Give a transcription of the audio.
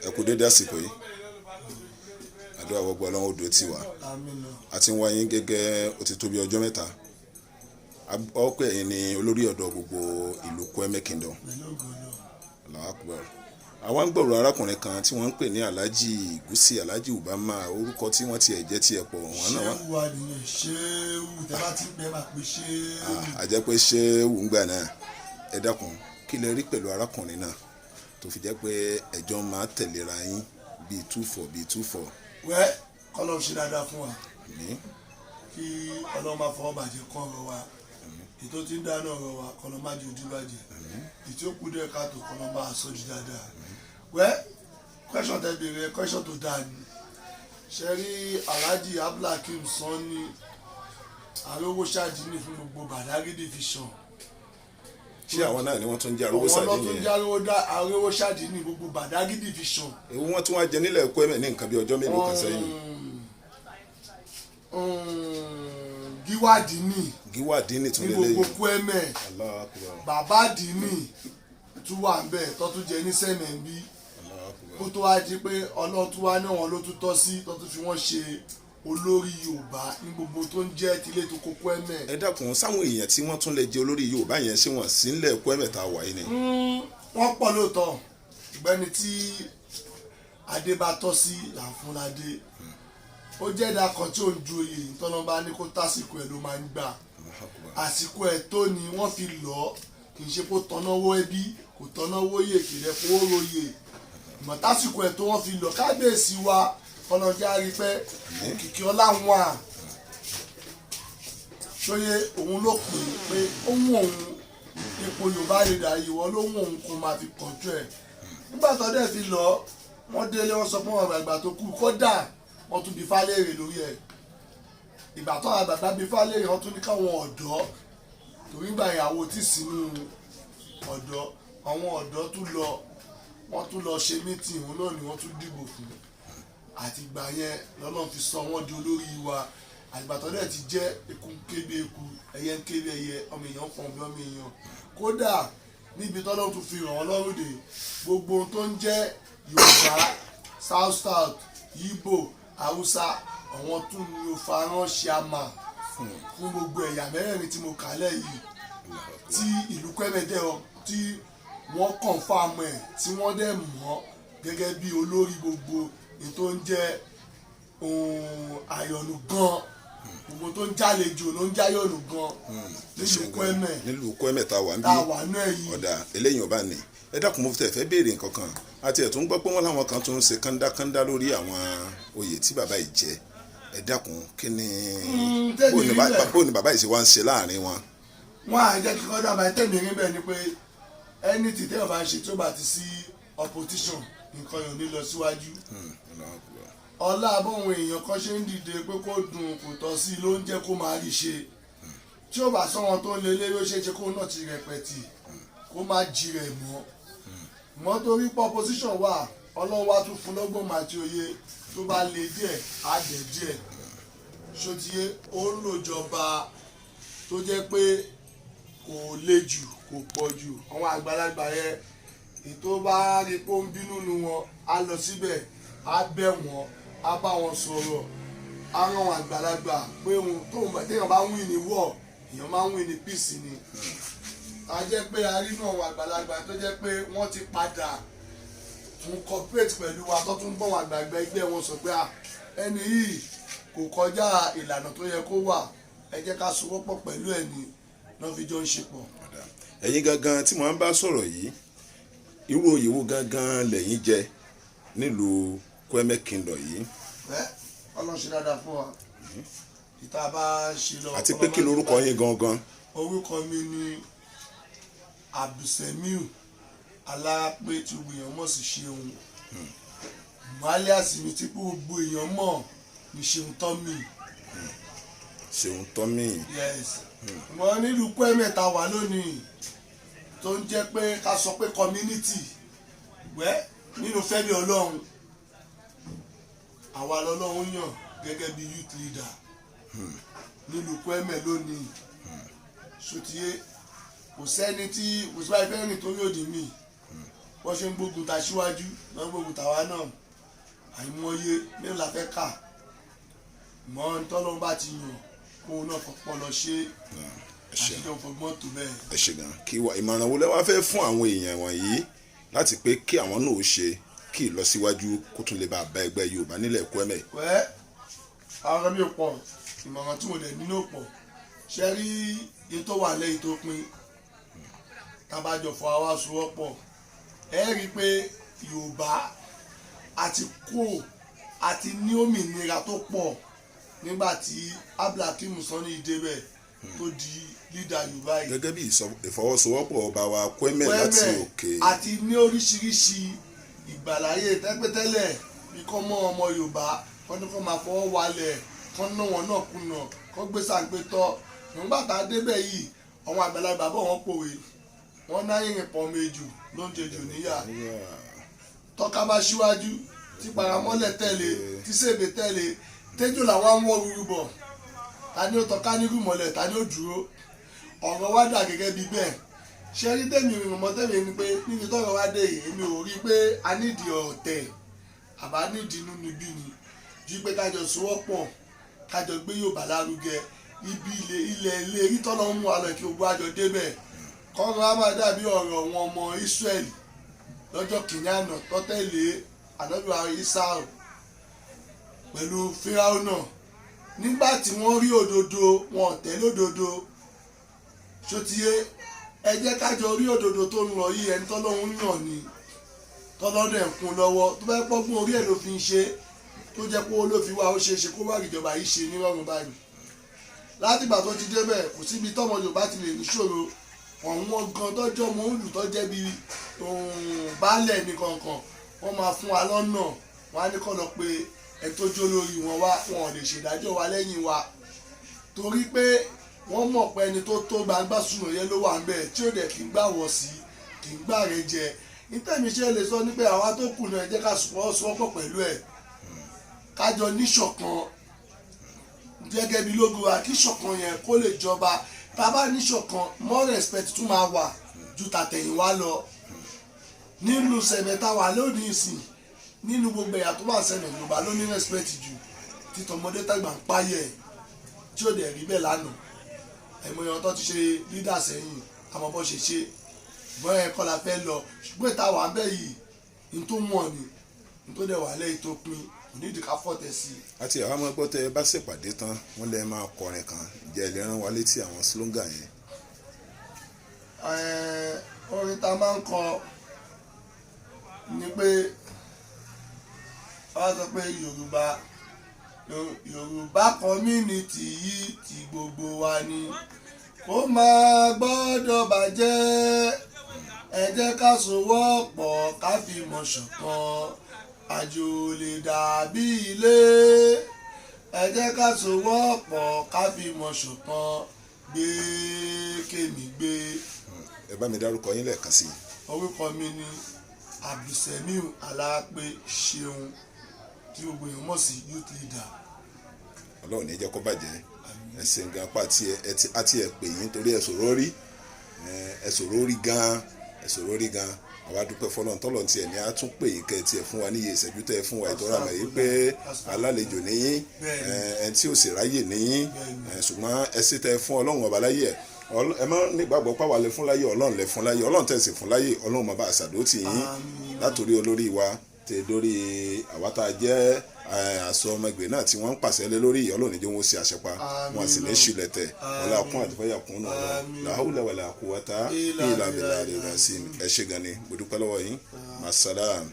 Ẹ kú dédé àsìkò yìí, àdúrà gbogbo Ọlọ́run ó dúró tì wá. A ti ń wá yín gẹ́gẹ́ ó ti tó bí ọjọ́ mẹ́ta. Ọpẹ́ ẹ̀yin ni olórí ọ̀dọ́ gbogbo ìlú Kweme Kingdom. Allahu Akbar. Àwa ń gbọ́rọ̀ arákùnrin kan tí wọ́n ń pè ní Alhaji Gusi, Alhaji Ubama, orúkọ tí wọ́n ti ẹ̀jẹ̀ tí ẹ̀ pọ̀ wọn náà wá. A jẹ́ pé ṣéwù ń gbà náà. Ẹ dákun kí lẹ rí pẹ̀lú arákùnrin náà tó fi jẹ́ pé ẹjọ́ máa tẹ̀léra yín bíi 2-4. Wẹ́ kọ́lọ́ ṣe dáadáa fún wa kí Ọlọ́run máa fọwọ́ bàjẹ́ kọ́ ọ̀rọ̀ wa, ètò tí ń dáná ọ̀rọ̀ wa kọ́lọ́ má jẹ́ ojú bàjẹ́, ètò òkú dẹ́ káàtó kọ́lọ́ máa sọ́jú dáadáa. Wẹ́ question tẹ́ bèrè question tó dáa ni ṣe rí Alhaji Abdulhakeem Sanni arówó ṣáàdínì fún gbogbo Badagry division. Ṣé àwọn náà ni wọ́n tún jẹ́ arówó ṣáàdínì yẹn? Àwọn ló tún jẹ́ arówó ṣáàdínì gbogbo Badagry division. Èwo wọ́n tún wá jẹ nílẹ̀ Kweme ní nǹkan bí ọjọ́ mélòó kan sẹ́yìn. Gíwádìíní tún lélẹ́yìn ní gbogbo Kweme. Allahu Akbar. Bàbá Dìíní tún wà ń bẹ̀ tó tún jẹ ní sẹ́mẹ̀ẹ́bí kó tó wá jí pé Ọlọ́run tún wá ní wọn ló tún tọ́ sí tó tún fi wọ́n ṣe olórí Yorùbá ní gbogbo tó ń jẹ́ tilé tó kó Kweme. Ẹ dákun sáwọn èèyàn tí wọ́n tún lè jẹ olórí Yorùbá yẹn ṣé wọ́n sí nílẹ̀ Kweme tá a wà yìí ni. Wọ́n pọ̀ lóòótọ́ ìgbẹ́ni tí adé bá tọ́ sí làǹfọ̀nadé ó jẹ́ ẹ̀dá kan tí ò ń ju oyè ìtọ́nàbá ní kó tásìkò ẹ̀ ló máa ń gbà àsìkò ẹ̀ tó ni wọ́n fi lọ kì í ṣe kó tọ́náwó ẹbí kò tọ́náwó yè kì í rẹ̀ fowó royè ìmọ̀ tásìkò ẹ̀ tó wọ́n fi lọ kábíyèsí wa ọlọ́jà rí pé òkìkí ọlá wọn ṣóyè òun ló pè é pé ohun òun ipò Yorùbá rẹ̀ dà yìí wọ́n lóhun òun kò máa fi kọjú ẹ̀ nígbà tó dẹ̀ fi lọ wọ́n délé wọ́n sọ fún ọ̀rọ̀ ìgbà tó kú kódà wọ́n tún bí fálẹ́rè lórí ẹ̀ ìgbà tó àgbàgbà bí fálẹ́rè wọ́n tún ní káwọn ọ̀dọ́ torí gbà ìyàwó tí sínú ọ̀dọ́ àwọn ọ̀dọ́ tún lọ wọ́n tún lọ ṣe mítìn òun náà ni wọ́n tún dìbò fún àti ìgbà yẹn lọ́lọ́run fi sọ wọ́n di olórí wa àgbà tó dẹ̀ ti jẹ́ eku ń kébé eku ẹyẹ ń kébé ẹyẹ ọmọ èèyàn pọ̀ bí ọmọ èèyàn kódà níbi tọ́lọ́run tún fi ràn wọ́n lọ́rùn dé gbogbo ohun tó ń jẹ́ Yorùbá South Igbo Hausa àwọn tún ní o faránṣẹ́ àmà fún gbogbo ẹ̀yà mẹ́rẹ̀ẹ̀rin tí mo kà lẹ́yìn tí ìlú Kweme dẹ̀ tí wọ́n kọ̀ǹfàmù ẹ̀ tí wọ́n dẹ̀ mọ̀ gẹ́gẹ́ bí olórí gbogbo ètò ń jẹ́ àyọ̀nù gan gbogbo tó ń jálejò ló ń jáyọ̀nù gan nílùú Kweme. Nílùú Kweme tá a wà ń bí ọ̀dà eléyìí ọba ni ẹ dákun mo fẹ́ béèrè nǹkan kan àti ẹ̀ tún gbọ́ pé wọ́n láwọn kan tún ń ṣe kándákándá lórí àwọn oyè tí bàbá yìí jẹ ẹ dákun kí ni bó ni bàbá yìí ṣe wá ń ṣe láàrin wọn. Wọ́n á jẹ́ kíkọ́ dábàá tẹ̀mí rí bẹ́ẹ̀ ni pé ẹni tí tẹ́wọ̀ bá ń ṣe tí ó bá ti sí opposition nǹkan yóò ní lọ síwájú. Ọlá abóhun èèyàn kan ṣe ń dìde pé kó dùn kò tọ́ sí ló ń jẹ́ kó máa rí ṣe tí ó bá sọ wọn tó ń lé lé ó ṣeé ṣe kó náà ti rẹpẹtì kó má jí rẹ̀ mọ́ torí pọ̀ position wà Ọlọ́run wá tún fún lọ́gbọ̀n àti òye tó bá le díẹ̀ á dẹ̀ díẹ̀ ṣòtíyé ó ń lòjọba tó jẹ́ pé kò le jù kò pọ̀ jù àwọn àgbàlagbà yẹn ètò bá rí pé ó ń bínú nu wọn á lọ síbẹ̀ á bẹ̀ wọ́n á bá wọn sọ̀rọ̀ á rán àwọn àgbàlagbà pé ohun tóun téèyàn bá ń wí ní wọ̀ èèyàn máa ń wí ní píìsì ni a jẹ́ pé a rí náà àwọn àgbàlagbà tó jẹ́ pé wọ́n ti padà tún cooperate pẹ̀lú wa tó tún bọ̀ wọn àgbàgbà ẹgbẹ́ wọn sọ pé ẹni yìí kò kọjá ìlànà tó yẹ kó wà ẹ jẹ́ ká sowọ́pọ̀ pẹ̀lú ẹ̀ ní lọ́ fi jọ ń ṣe pọ̀. Ẹ̀yin gangan tí mo ń bá sọ̀rọ̀ yìí irú oyè wo gangan lẹ́yìn jẹ nílùú Kweme Kingdom yìí. Ọlọ́run ṣe dáadáa fún wa ìta bá ṣe lọ. Àti pé kí lorúkọ yín gangan. Orúkọ mi ni Abdulsemiu Alárápé tí gbogbo èèyàn mọ̀ sí Ṣeun alias mi tí gbogbo èèyàn mọ̀ ní Ṣeun Tọ́mì. Ṣeun Tọ́mì. Yes. Wọ́n nílùú Kweme tá wà lónìí tó ń jẹ́ pé ká sọ pé community nínú Fẹ́mi Ọlọ́run àwa lọ́lọ́run yàn gẹ́gẹ́ bí youth leader nílùú Kweme lónìí ṣòtíyé kò sẹ́ni tí kò sí báyìí fẹ́ẹ́ rìn torí òdì míì wọ́n ṣe ń gbógun ta síwájú wọ́n gbógun tàwa náà àìmọye mélòó la fẹ́ kà mọ́ tọ́lọ́run bá ti yàn kóun náà fọpọ́ lọ ṣe àṣìjọ fọgbọ́n tó bẹ́ẹ̀. ẹ ṣe gan kí ìmọ̀ràn wo lẹ wá fẹ́ fún àwọn èèyàn wọ̀nyí láti pé kí àwọn náà ó ṣe kí ìlọsíwájú kó tún lè bá a bá ẹgbẹ́ Yorùbá nílẹ̀ Kwẹ́mẹ̀. wẹ́ àwọn mi ò pọ̀ ìmọ̀ràn tí mo lè nínú pọ̀ ṣe rí ètò wà lẹ́yìn tó pin tábàjọ fọ àwa sowọ́pọ̀ ẹ rí i pé Yorùbá àti kó àti ní òmìnira tó pọ̀ nígbà tí Abdulhakeem Sanni débẹ̀ tó di lídà Yorùbá yìí. gẹ́gẹ́ bí ìfọwọ́sowọ́pọ̀ ọba wa Kwẹ́mẹ̀ láti òkè. àti ní oríṣiríṣi ìgbàláyè tẹ́pẹ́tẹ́lẹ̀ bí kò mọ ọmọ Yorùbá kọ́ ní kó máa fọwọ́ walẹ̀ kọ́ ná wọn náà kùnà kọ́ gbé sàgbétọ́ nígbà tá a débẹ̀ yìí àwọn àgbàlagbà bọ̀ wọ́n pòwe wọ́n náà yìnyín pọ̀ méjì ló ń jẹjọ níyà tọ́ka bá síwájú tí paramọ́lẹ̀ tẹ̀lé tí sèbè tẹ̀lé tẹ́jọ́ làwọn àwọn rúru bọ̀ ta ni ó tọ́ka ní rúmọ̀lẹ̀ ta ni ó dúró ọ̀rọ̀ wá dà gẹ́gẹ́ bí bẹ́ẹ̀ ṣé rí tẹ̀mí ìrìnmọ́ tẹ̀mí ni pé níbi tọ́rọ̀ wá dé yìí èmi ò rí pé a nídìí ọ̀tẹ̀ àbá nídìí inú níbí ni ju pé kájọ sowọ́pọ̀ kájọ gbé Yorùbá lárugẹ ibi ilé rí tọ́lọ́ mú wa lọ kí gbogbo àjọ débẹ̀ kọ́ńtà á máa dàbí ọ̀rọ̀ wọn ọmọ Ísírẹ́lì lọ́jọ́ kìíní àná tọ́tẹ̀lé ànábìwá Ísáù pẹ̀lú Fíráò náà nígbà tí wọ́n rí òdodo wọn ò tẹ̀lé òdodo ṣòtìyé ẹ jẹ́ kájọ rí òdodo tó ń lọ yìí ẹni tọ́lọ́hún yàn ni tọ́lọ́dún ẹ̀ kún lọ́wọ́ tó bá pọ́gbọ́n orí ẹ̀ ló fi ń ṣe tó jẹ́ pé ó ló fi wá ó ṣe é ṣe kó wá ìjọba yìí ṣe nírọ̀rùn báyìí látìgbà tó ti débẹ̀ kò síbi tọ́mọ Yorùbá ti lè níṣòro ọ̀wọ́n gan tọ́jọ́ mọ́ òòlù tó jẹ́ bí baálẹ̀ nìkankan wọ́n máa fún wa lọ́nà wọ́n á ní kọ́ lọ pé ẹ tó jó lórí wọn wá wọn ò lè ṣèdájọ́ wa lẹ́yìn wa torí pé wọ́n mọ̀ pé ẹni tó tó gbangba sùnà yẹn ló wà ń bẹ̀ tí ó dẹ̀ kì í gbà wọ̀ sí kì í gbà rẹ jẹ nítẹ̀mí ṣe lè sọ ní pé àwa tó kù náà ẹ jẹ́ ká sọ́wọ́pọ̀ pẹ̀lú ẹ̀ kájọ níṣọ̀kan gẹ́gẹ́ bí lógo wa kí ṣọ̀kan yẹn kó lè jọba tá a bá níṣọ̀kan more respect tún máa wà ju tàtẹ̀yìnwá lọ nínú sẹ̀mẹ̀ta wà lónìí ìsìn nínú gbogbo ẹ̀yà tó wà sẹ́nẹ̀ Yorùbá ló ní respect jù títọmọdé tàgbà ń páyẹ̀ tí ó dẹ̀ rí bẹ́ẹ̀ lánàá ẹ̀mọ̀yàn ọ̀tọ̀ ti ṣe leader sẹ́yìn àmọ́ bọ́ ṣe ṣe ṣùgbọ́n ẹ̀kọ́ la fẹ́ lọ ṣùgbọ́n ìta wà bẹ́ẹ̀ yìí ní tó wọ̀n ni ní tó dẹ̀ wà lẹ́yìn tó pin kò ní ìdíkà fọ́tẹ̀ sí i. àti àwọn ọmọ ẹgbẹ́ tẹ ẹ bá ṣèpàdé tán wọ́n lè máa kọrin kan jẹ́ ilé rán wa létí àwọn slogan yẹn. orin ta máa ń kọ ni pé wọ́n sọ pé Yorùbá community yìí ti gbogbo wa ni kó máa gbọ́dọ̀ bàjẹ́ ẹ jẹ́ ká sowọ́pọ̀ ká fi mọ̀ ṣọ̀kan àjò lè dàbí ilé ẹ jẹ́ ká sowọ́pọ̀ ká fi mọ̀ ṣọ̀kan gbé kémi gbé. ẹ bá mi dárúkọ yín lẹ́ẹ̀kan sí i. orúkọ mi ni Abdulsemiu Alápé Ṣeun tí gbogbo èèyàn mọ̀ sí youth leader. Ọlọ́run ní jẹ́ kó bàjẹ́ ẹ̀sìn gan pa àti ẹ̀ pè yín torí ẹ̀sùn rórí gan àwa dúpẹ́ fọlọ́n tọ́lọ̀ tiẹ̀ ní a tún pè yín kẹ́ tiẹ̀ fún wa níye ìṣẹ́jú tẹ́ fún wa ìtọ́ra mọ̀ yìí pé alálejò níyín ẹ̀ tí ò sì ráyè níyín ṣùgbọ́n ẹ sì tẹ́ fún Ọlọ́run ọba láyé ẹ má nígbàgbọ́ pàwọ́ lẹ fún láyé Ọlọ́run lẹ fún láyé Ọlọ́run tẹ̀sí fún láyé Ọlọ́run máa bá àṣàdó tì yín látòrí olórí wa tẹ dórí àwa tá a jẹ́ àṣọ ọmọ ẹgbẹ́ náà tí wọ́n ń pàṣẹ lé lórí Ọlọ́run ní jẹ́ wọ́n ṣe àṣẹpa wọn sì ní ṣùlẹ̀ tẹ̀ ọlá kún àtìfẹ́yà kún náà la hawla wala quwwata illa billahi ẹ ṣé gan ni mo dúpẹ́ lọ́wọ́ yín masalam.